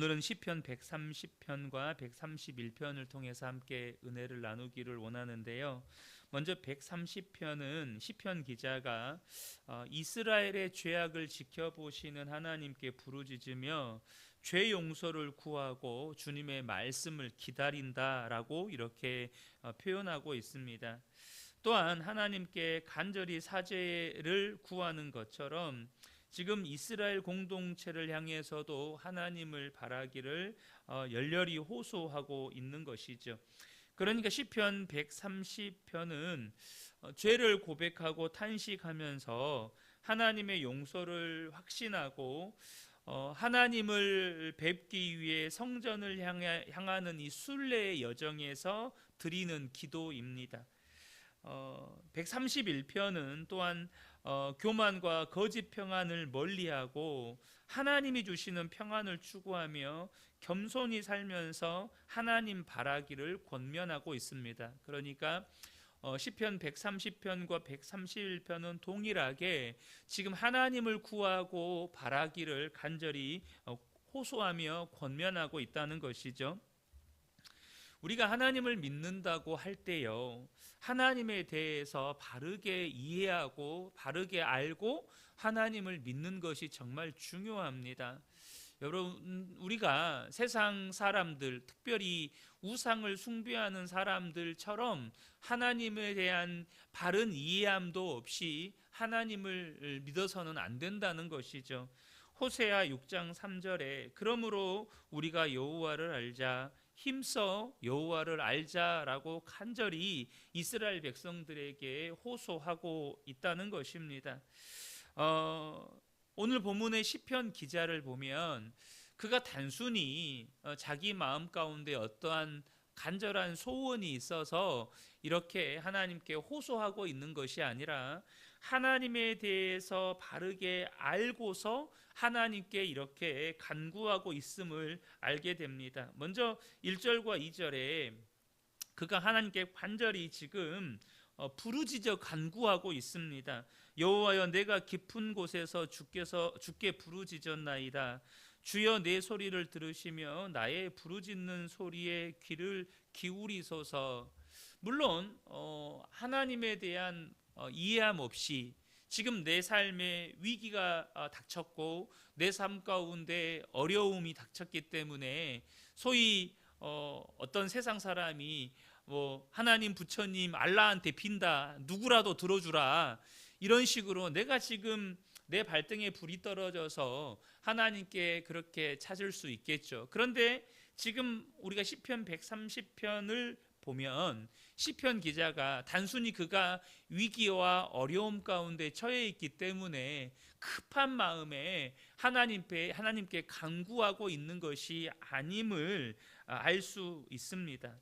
오늘은 시편 130편과 131편을 통해서 함께 은혜를 나누기를 원하는데요. 먼저 130편은 시편 기자가 이스라엘의 죄악을 지켜보시는 하나님께 부르짖으며 죄 용서를 구하고 주님의 말씀을 기다린다라고 이렇게 표현하고 있습니다. 또한 하나님께 간절히 사죄를 구하는 것처럼 지금 이스라엘 공동체를 향해서도 하나님을 바라기를 열렬히 호소하고 있는 것이죠. 그러니까 시편 130편은 죄를 고백하고 탄식하면서 하나님의 용서를 확신하고 하나님을 뵙기 위해 성전을 향하는 이 순례의 여정에서 드리는 기도입니다. 131편은 또한 교만과 거짓 평안을 멀리하고 하나님이 주시는 평안을 추구하며 겸손히 살면서 하나님 바라기를 권면하고 있습니다. 그러니까 시편 130편과 131편은 동일하게 지금 하나님을 구하고 바라기를 간절히 호소하며 권면하고 있다는 것이죠. 우리가 하나님을 믿는다고 할 때요, 하나님에 대해서 바르게 이해하고 바르게 알고 하나님을 믿는 것이 정말 중요합니다. 여러분, 우리가 세상 사람들, 특별히 우상을 숭배하는 사람들처럼 하나님에 대한 바른 이해함도 없이 하나님을 믿어서는 안 된다는 것이죠. 호세아 6장 3절에 그러므로 우리가 여호와를 알자, 힘써 여호와를 알자라고 간절히 이스라엘 백성들에게 호소하고 있다는 것입니다. 오늘 본문의 시편 기자를 보면 그가 단순히 자기 마음 가운데 어떠한 간절한 소원이 있어서 이렇게 하나님께 호소하고 있는 것이 아니라 하나님에 대해서 바르게 알고서 하나님께 이렇게 간구하고 있음을 알게 됩니다. 먼저 1절과 2절에 그가 하나님께 간절히 지금 부르짖어 간구하고 있습니다. 여호와여, 내가 깊은 곳에서 주께 부르짖었나이다. 주여, 내 소리를 들으시며 나의 부르짖는 소리에 귀를 기울이소서. 물론 하나님에 대한 이해함 없이 지금 내 삶에 위기가 닥쳤고 내 삶 가운데 어려움이 닥쳤기 때문에 소위 어떤 세상 사람이 하나님, 부처님, 알라한테 빈다, 누구라도 들어주라, 이런 식으로 내가 지금 내 발등에 불이 떨어져서 하나님께 그렇게 찾을 수 있겠죠. 그런데 지금 우리가 시편 130편을 보면 시편 기자가 단순히 그가 위기와 어려움 가운데 처해 있기 때문에 급한 마음에 하나님께 간구하고 있는 것이 아님을 알 수 있습니다.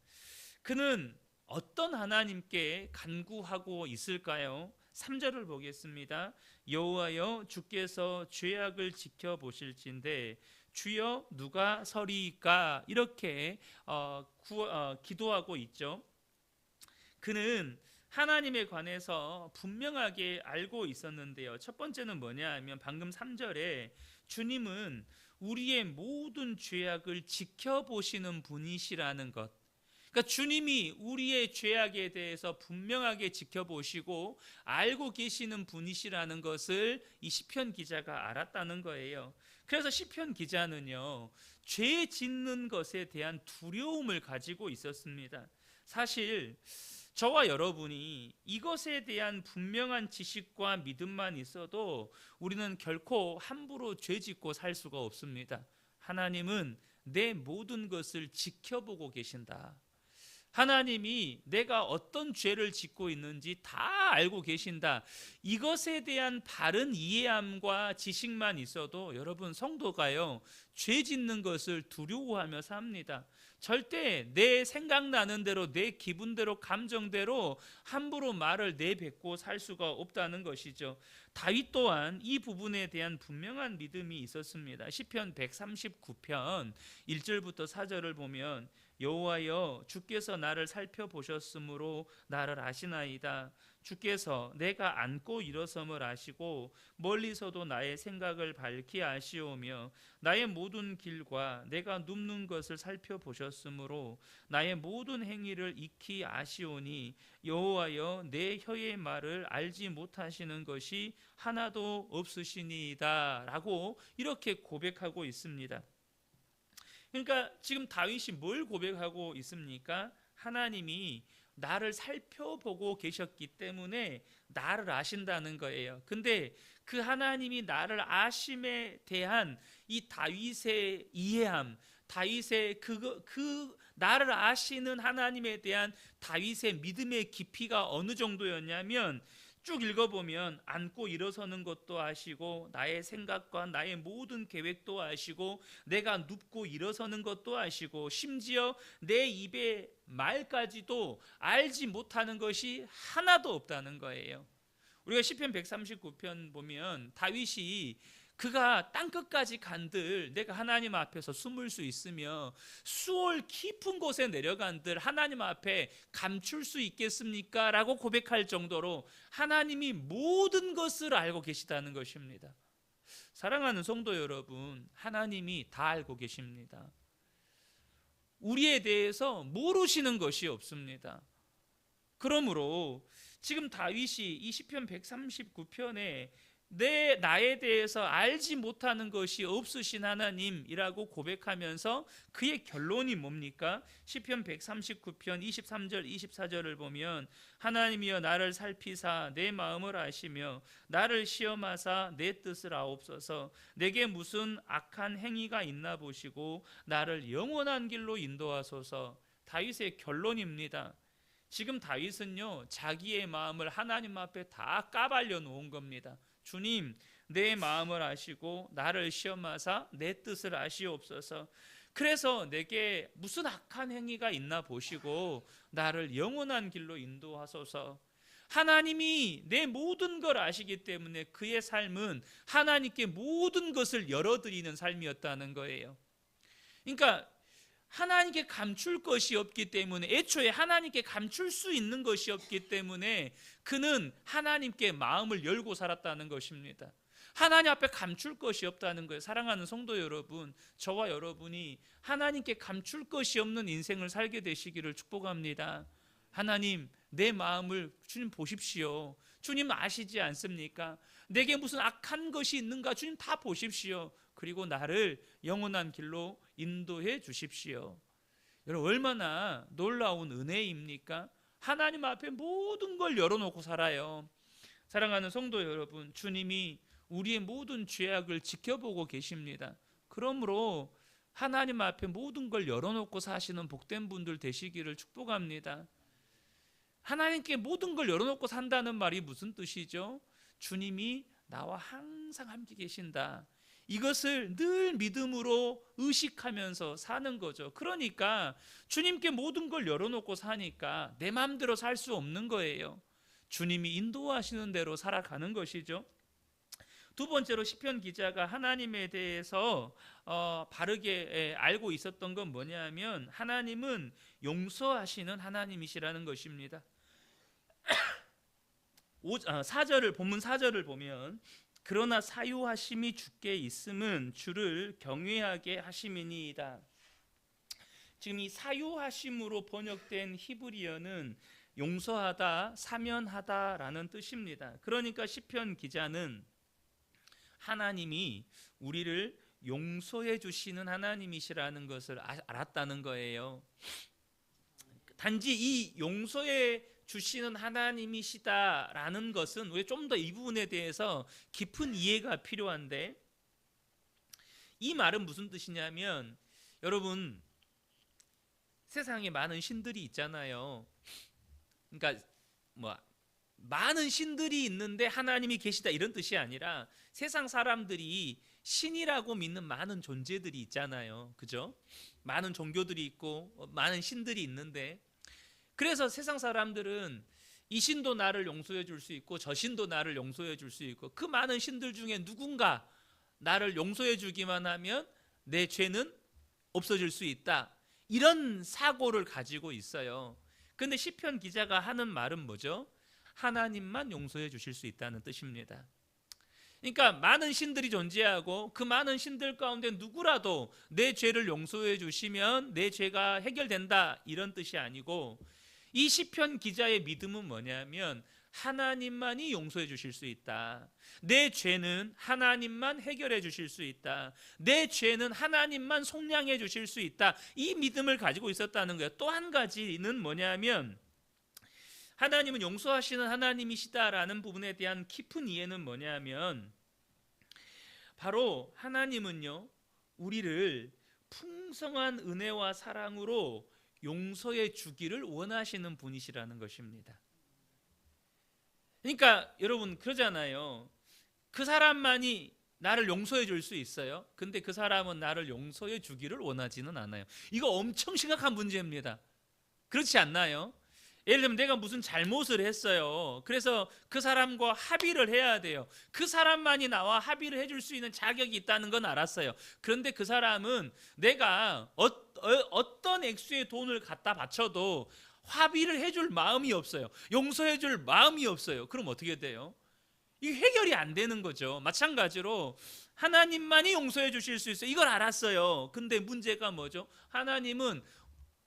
그는 어떤 하나님께 간구하고 있을까요? 3절을 보겠습니다. 여호와여, 주께서 죄악을 지켜보실진데 주여 누가 서리이까? 이렇게 기도하고 있죠. 그는 하나님에 관해서 분명하게 알고 있었는데요. 첫 번째는 뭐냐 하면 방금 3절에 주님은 우리의 모든 죄악을 지켜보시는 분이시라는 것. 그러니까 주님이 우리의 죄악에 대해서 분명하게 지켜보시고 알고 계시는 분이시라는 것을 이 시편 기자가 알았다는 거예요. 그래서 시편 기자는요, 죄 짓는 것에 대한 두려움을 가지고 있었습니다. 사실 저와 여러분이 이것에 대한 분명한 지식과 믿음만 있어도 우리는 결코 함부로 죄 짓고 살 수가 없습니다. 하나님은 내 모든 것을 지켜보고 계신다. 하나님이 내가 어떤 죄를 짓고 있는지 다 알고 계신다. 이것에 대한 바른 이해함과 지식만 있어도 여러분, 성도가요, 죄 짓는 것을 두려워하며 삽니다. 절대 내 생각나는 대로, 내 기분대로, 감정대로 함부로 말을 내뱉고 살 수가 없다는 것이죠. 다윗 또한 이 부분에 대한 분명한 믿음이 있었습니다. 시편 139편 1절부터 4절을 보면 여호와여, 주께서 나를 살펴보셨으므로 나를 아시나이다. 주께서 내가 앉고 일어섬을 아시고 멀리서도 나의 생각을 밝히 아시오며 나의 모든 길과 내가 눕는 것을 살펴보셨으므로 나의 모든 행위를 익히 아시오니 여호와여 내 혀의 말을 알지 못하시는 것이 하나도 없으시니이다 라고 이렇게 고백하고 있습니다. 그러니까 지금 다윗이 뭘 고백하고 있습니까? 하나님이 나를 살펴보고 계셨기 때문에 나를 아신다는 거예요. 근데 그 하나님이 나를 아심에 대한 이 다윗의 이해함, 다윗의 그 나를 아시는 하나님에 대한 다윗의 믿음의 깊이가 어느 정도였냐면 쭉 읽어보면 앉고 일어서는 것도 아시고 나의 생각과 나의 모든 계획도 아시고 내가 눕고 일어서는 것도 아시고 심지어 내 입의 말까지도 알지 못하는 것이 하나도 없다는 거예요. 우리가 시편 139편 보면 다윗이 그가 땅끝까지 간들 내가 하나님 앞에서 숨을 수 있으며 수월 깊은 곳에 내려간들 하나님 앞에 감출 수 있겠습니까? 라고 고백할 정도로 하나님이 모든 것을 알고 계시다는 것입니다. 사랑하는 성도 여러분, 하나님이 다 알고 계십니다. 우리에 대해서 모르시는 것이 없습니다. 그러므로 지금 다윗이 이 시편 139편에 나에 대해서 알지 못하는 것이 없으신 하나님이라고 고백하면서 그의 결론이 뭡니까? 시편 139편 23절 24절을 보면 하나님이여 나를 살피사 내 마음을 아시며 나를 시험하사 내 뜻을 아옵소서. 내게 무슨 악한 행위가 있나 보시고 나를 영원한 길로 인도하소서. 다윗의 결론입니다. 지금 다윗은요 자기의 마음을 하나님 앞에 다 까발려 놓은 겁니다. 주님 내 마음을 아시고 나를 시험하사 내 뜻을 아시옵소서. 그래서 내게 무슨 악한 행위가 있나 보시고 나를 영원한 길로 인도하소서. 하나님이 내 모든 걸 아시기 때문에 그의 삶은 하나님께 모든 것을 열어드리는 삶이었다는 거예요. 그러니까 하나님께 감출 것이 없기 때문에, 애초에 하나님께 감출 수 있는 것이 없기 때문에 그는 하나님께 마음을 열고 살았다는 것입니다. 하나님 앞에 감출 것이 없다는 거예요. 사랑하는 성도 여러분, 저와 여러분이 하나님께 감출 것이 없는 인생을 살게 되시기를 축복합니다. 하나님, 내 마음을 주님 보십시오. 주님 아시지 않습니까? 내게 무슨 악한 것이 있는가 주님 다 보십시오. 그리고 나를 영원한 길로 인도해 주십시오. 여러분, 얼마나 놀라운 은혜입니까? 하나님 앞에 모든 걸 열어놓고 살아요. 사랑하는 성도 여러분, 주님이 우리의 모든 죄악을 지켜보고 계십니다. 그러므로 하나님 앞에 모든 걸 열어놓고 사시는 복된 분들 되시기를 축복합니다. 하나님께 모든 걸 열어놓고 산다는 말이 무슨 뜻이죠? 주님이 나와 항상 함께 계신다. 이것을 늘 믿음으로 의식하면서 사는 거죠. 그러니까 주님께 모든 걸 열어놓고 사니까 내 마음대로 살 수 없는 거예요. 주님이 인도하시는 대로 살아가는 것이죠. 두 번째로 시편 기자가 하나님에 대해서 바르게 알고 있었던 건 뭐냐면 하나님은 용서하시는 하나님이시라는 것입니다. 4절을 본문 4절을 보면 그러나 사유하심이 주께 있음은 주를 경외하게 하심이니이다. 지금 이 사유하심으로 번역된 히브리어는 용서하다, 사면하다라는 뜻입니다. 그러니까 시편 기자는 하나님이 우리를 용서해 주시는 하나님이시라는 것을 알았다는 거예요. 단지 이 용서해 주시는 하나님이시다라는 것은 우리 좀 더 이 부분에 대해서 깊은 이해가 필요한데, 이 말은 무슨 뜻이냐면 여러분, 세상에 많은 신들이 있잖아요. 그러니까 많은 신들이 있는데 하나님이 계시다 이런 뜻이 아니라 세상 사람들이 신이라고 믿는 많은 존재들이 있잖아요. 그죠? 많은 종교들이 있고 많은 신들이 있는데, 그래서 세상 사람들은 이 신도 나를 용서해 줄 수 있고 저 신도 나를 용서해 줄 수 있고 그 많은 신들 중에 누군가 나를 용서해 주기만 하면 내 죄는 없어질 수 있다, 이런 사고를 가지고 있어요. 그런데 시편 기자가 하는 말은 뭐죠? 하나님만 용서해 주실 수 있다는 뜻입니다. 그러니까 많은 신들이 존재하고 그 많은 신들 가운데 누구라도 내 죄를 용서해 주시면 내 죄가 해결된다, 이런 뜻이 아니고, 이 시편 기자의 믿음은 뭐냐면 하나님만이 용서해 주실 수 있다. 내 죄는 하나님만 해결해 주실 수 있다. 내 죄는 하나님만 속량해 주실 수 있다. 이 믿음을 가지고 있었다는 거예요. 또 한 가지는 뭐냐면 하나님은 용서하시는 하나님이시다라는 부분에 대한 깊은 이해는 뭐냐면, 바로 하나님은요, 우리를 풍성한 은혜와 사랑으로 용서해 주기를 원하시는 분이시라는 것입니다. 그러니까 여러분 그러잖아요. 그 사람만이 나를 용서해 줄 수 있어요. 근데 그 사람은 나를 용서해 주기를 원하지는 않아요. 이거 엄청 심각한 문제입니다. 그렇지 않나요? 예를 들면 내가 무슨 잘못을 했어요. 그래서 그 사람과 합의를 해야 돼요. 그 사람만이 나와 합의를 해줄 수 있는 자격이 있다는 건 알았어요. 그런데 그 사람은 내가 어떤 액수의 돈을 갖다 바쳐도 합의를 해줄 마음이 없어요. 용서해줄 마음이 없어요. 그럼 어떻게 돼요? 이게 해결이 안 되는 거죠. 마찬가지로 하나님만이 용서해 주실 수 있어요. 이걸 알았어요. 근데 문제가 뭐죠? 하나님은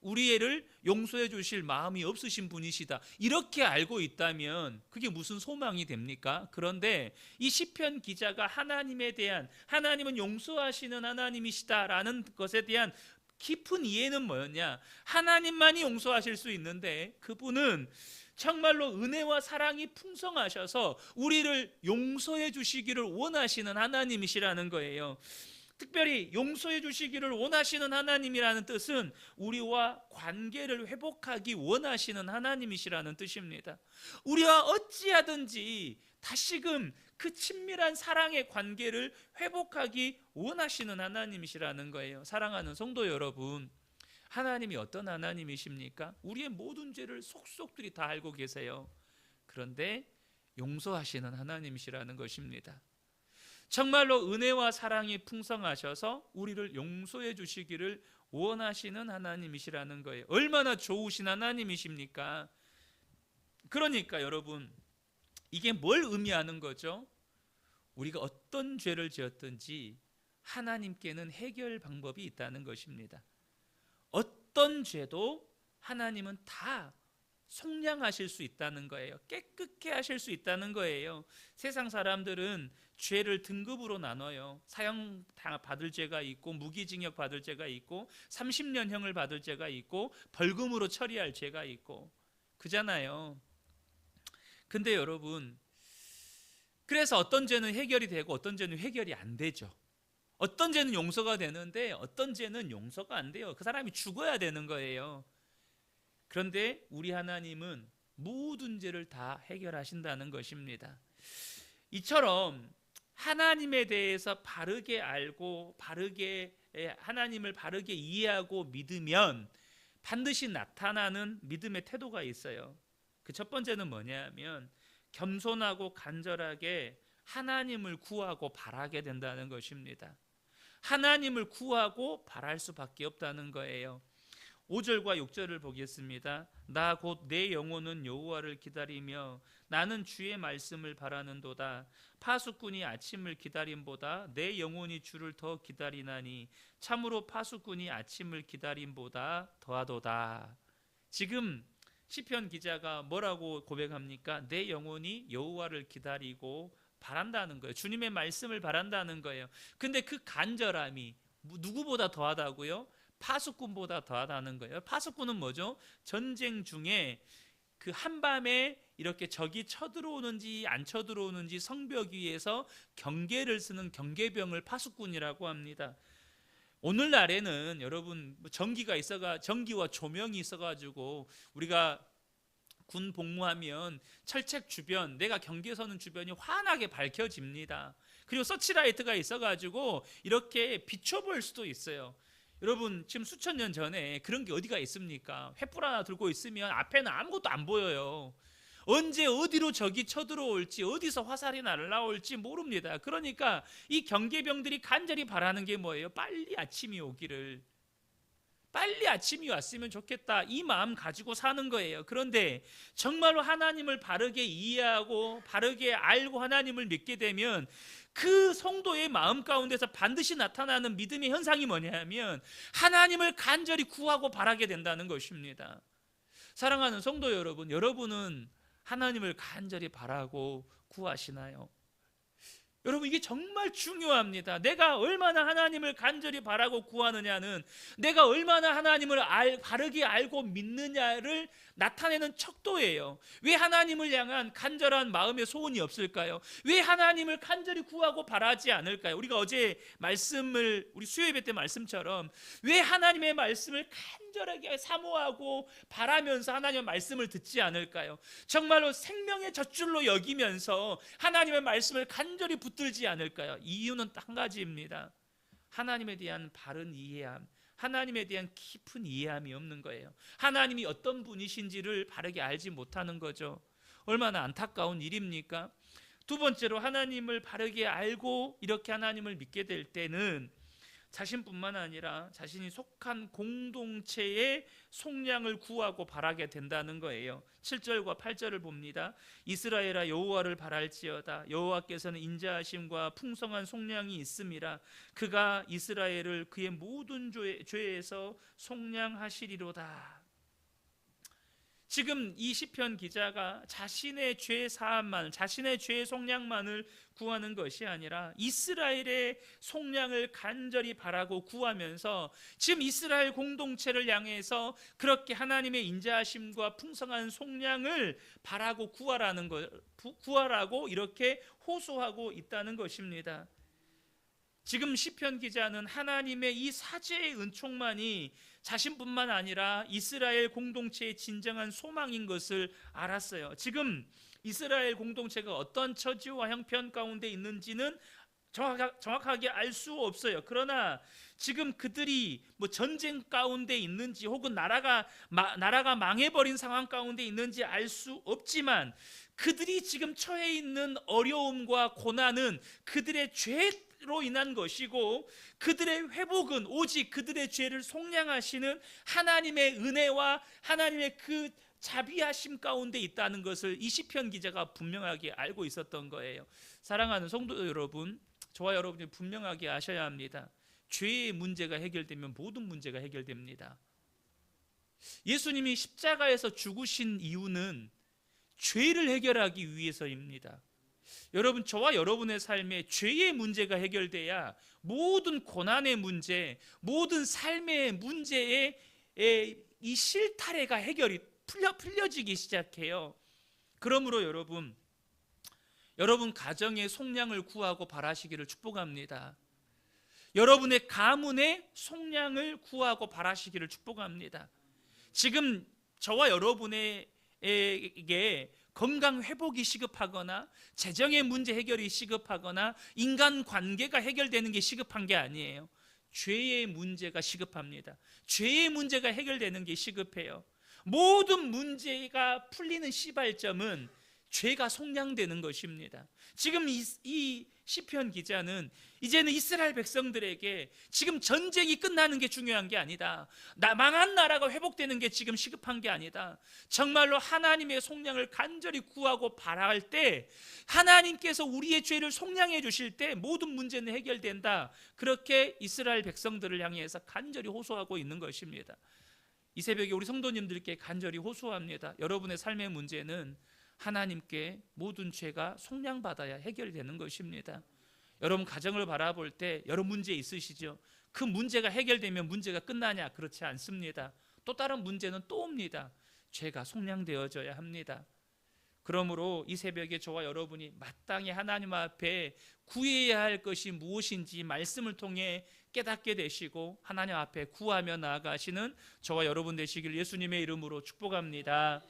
우리 애를 용서해 주실 마음이 없으신 분이시다, 이렇게 알고 있다면 그게 무슨 소망이 됩니까? 그런데 이 시편 기자가 하나님에 대한, 하나님은 용서하시는 하나님이시다라는 것에 대한 깊은 이해는 뭐였냐? 하나님만이 용서하실 수 있는데 그분은 정말로 은혜와 사랑이 풍성하셔서 우리를 용서해 주시기를 원하시는 하나님이시라는 거예요. 특별히 용서해 주시기를 원하시는 하나님이라는 뜻은 우리와 관계를 회복하기 원하시는 하나님이시라는 뜻입니다. 우리와 어찌하든지 다시금 그 친밀한 사랑의 관계를 회복하기 원하시는 하나님이시라는 거예요. 사랑하는 성도 여러분, 하나님이 어떤 하나님이십니까? 우리의 모든 죄를 속속들이 다 알고 계세요. 그런데 용서하시는 하나님이시라는 것입니다. 정말로 은혜와 사랑이 풍성하셔서 우리를 용서해 주시기를 원하시는 하나님이시라는 거예요. 얼마나 좋으신 하나님이십니까? 그러니까 여러분, 이게 뭘 의미하는 거죠? 우리가 어떤 죄를 지었든지 하나님께는 해결 방법이 있다는 것입니다. 어떤 죄도 하나님은 다 속량하실 수 있다는 거예요. 깨끗게 하실 수 있다는 거예요. 세상 사람들은 죄를 등급으로 나눠요. 사형 받을 죄가 있고, 무기징역 받을 죄가 있고, 30년형을 받을 죄가 있고, 벌금으로 처리할 죄가 있고, 그잖아요. 근데 여러분, 그래서 어떤 죄는 해결이 되고 어떤 죄는 해결이 안 되죠. 어떤 죄는 용서가 되는데 어떤 죄는 용서가 안 돼요. 그 사람이 죽어야 되는 거예요. 그런데 우리 하나님은 모든 죄를 다 해결하신다는 것입니다. 이처럼 하나님에 대해서 바르게 알고 하나님을 바르게 이해하고 믿으면 반드시 나타나는 믿음의 태도가 있어요. 그 첫 번째는 뭐냐면 겸손하고 간절하게 하나님을 구하고 바라게 된다는 것입니다. 하나님을 구하고 바랄 수밖에 없다는 거예요. 5절과 6절을 보겠습니다. 나 곧 내 영혼은 여호와를 기다리며 나는 주의 말씀을 바라는도다. 파수꾼이 아침을 기다림보다 내 영혼이 주를 더 기다리나니 참으로 파수꾼이 아침을 기다림보다 더하도다. 지금 시편 기자가 뭐라고 고백합니까? 내 영혼이 여호와를 기다리고 바란다는 거예요. 주님의 말씀을 바란다는 거예요. 근데 그 간절함이 누구보다 더하다고요? 파수꾼보다 더하다는 거예요. 파수꾼은 뭐죠? 전쟁 중에 그 한밤에 이렇게 적이 쳐들어오는지 안 쳐들어오는지 성벽 위에서 경계를 쓰는 경계병을 파수꾼이라고 합니다. 오늘날에는 여러분 전기와 조명이 있어가지고 우리가 군 복무하면 철책 주변, 내가 경계 서는 주변이 환하게 밝혀집니다. 그리고 서치라이트가 있어가지고 이렇게 비춰볼 수도 있어요. 여러분 지금 수천 년 전에 그런 게 어디가 있습니까? 횃불 하나 들고 있으면 앞에는 아무것도 안 보여요. 언제 어디로 적이 쳐들어올지, 어디서 화살이 날아올지 모릅니다. 그러니까 이 경계병들이 간절히 바라는 게 뭐예요? 빨리 아침이 오기를. 빨리 아침이 왔으면 좋겠다, 이 마음 가지고 사는 거예요. 그런데 정말로 하나님을 바르게 이해하고 바르게 알고 하나님을 믿게 되면 그 성도의 마음 가운데서 반드시 나타나는 믿음의 현상이 뭐냐면 하나님을 간절히 구하고 바라게 된다는 것입니다. 사랑하는 성도 여러분, 여러분은 하나님을 간절히 바라고 구하시나요? 여러분, 이게 정말 중요합니다. 내가 얼마나 하나님을 간절히 바라고 구하느냐는 내가 얼마나 하나님을 바르게 알고 믿느냐를 나타내는 척도예요. 왜 하나님을 향한 간절한 마음의 소원이 없을까요? 왜 하나님을 간절히 구하고 바라지 않을까요? 우리가 어제 말씀을, 우리 수요예배 때 말씀처럼 왜 하나님의 말씀을 간절하게 사모하고 바라면서 하나님의 말씀을 듣지 않을까요? 정말로 생명의 젖줄로 여기면서 하나님의 말씀을 간절히 붙들지 않을까요? 이유는 한 가지입니다. 하나님에 대한 바른 이해함, 하나님에 대한 깊은 이해함이 없는 거예요. 하나님이 어떤 분이신지를 바르게 알지 못하는 거죠. 얼마나 안타까운 일입니까? 두 번째로, 하나님을 바르게 알고 이렇게 하나님을 믿게 될 때는 자신뿐만 아니라 자신이 속한 공동체의 속량을 구하고 바라게 된다는 거예요. 7절과 8절을 봅니다. 이스라엘아, 여호와를 바랄지어다. 여호와께서는 인자하심과 풍성한 속량이 있음이라. 그가 이스라엘을 그의 모든 죄에서 속량하시리로다. 지금 이 시편 기자가 자신의 죄 사함만, 자신의 죄 속량만을 구하는 것이 아니라 이스라엘의 속량을 간절히 바라고 구하면서 지금 이스라엘 공동체를 향해서 그렇게 하나님의 인자하심과 풍성한 속량을 바라고 구하라고 이렇게 호소하고 있다는 것입니다. 지금 시편 기자는 하나님의 이 사죄의 은총만이 자신뿐만 아니라 이스라엘 공동체의 진정한 소망인 것을 알았어요. 지금 이스라엘 공동체가 어떤 처지와 형편 가운데 있는지는 정확하게 알 수 없어요. 그러나 지금 그들이 뭐 전쟁 가운데 있는지 혹은 나라가 망해버린 상황 가운데 있는지 알 수 없지만 그들이 지금 처해 있는 어려움과 고난은 그들의 죄로 인한 것이고 그들의 회복은 오직 그들의 죄를 속량하시는 하나님의 은혜와 하나님의 그 자비하심 가운데 있다는 것을 이 시편 기자가 분명하게 알고 있었던 거예요. 사랑하는 성도 여러분, 저와 여러분이 분명하게 아셔야 합니다. 죄의 문제가 해결되면 모든 문제가 해결됩니다. 예수님이 십자가에서 죽으신 이유는 죄를 해결하기 위해서입니다. 여러분, 저와 여러분의 삶에 죄의 문제가 해결돼야 모든 고난의 문제, 모든 삶의 문제의 이 실타래가 해결이 풀려지기 시작해요. 그러므로 여러분 가정의 속량을 구하고 바라시기를 축복합니다. 여러분의 가문의 속량을 구하고 바라시기를 축복합니다. 지금 저와 여러분에게 건강 회복이 시급하거나 재정의 문제 해결이 시급하거나 인간 관계가 해결되는 게 시급한 게 아니에요. 죄의 문제가 시급합니다. 죄의 문제가 해결되는 게 시급해요. 모든 문제가 풀리는 시발점은 죄가 속량되는 것입니다. 지금 이 시편 기자는 이제는 이스라엘 백성들에게 지금 전쟁이 끝나는 게 중요한 게 아니다, 망한 나라가 회복되는 게 지금 시급한 게 아니다, 정말로 하나님의 속량을 간절히 구하고 바랄 때 하나님께서 우리의 죄를 속량해 주실 때 모든 문제는 해결된다, 그렇게 이스라엘 백성들을 향해서 간절히 호소하고 있는 것입니다. 이 새벽에 우리 성도님들께 간절히 호소합니다. 여러분의 삶의 문제는 하나님께 모든 죄가 속량받아야 해결되는 것입니다. 여러분 가정을 바라볼 때 여러 문제 있으시죠? 그 문제가 해결되면 문제가 끝나냐? 그렇지 않습니다. 또 다른 문제는 또 옵니다. 죄가 속량되어져야 합니다. 그러므로 이 새벽에 저와 여러분이 마땅히 하나님 앞에 구해야 할 것이 무엇인지 말씀을 통해 깨닫게 되시고 하나님 앞에 구하며 나아가시는 저와 여러분 되시길 예수님의 이름으로 축복합니다.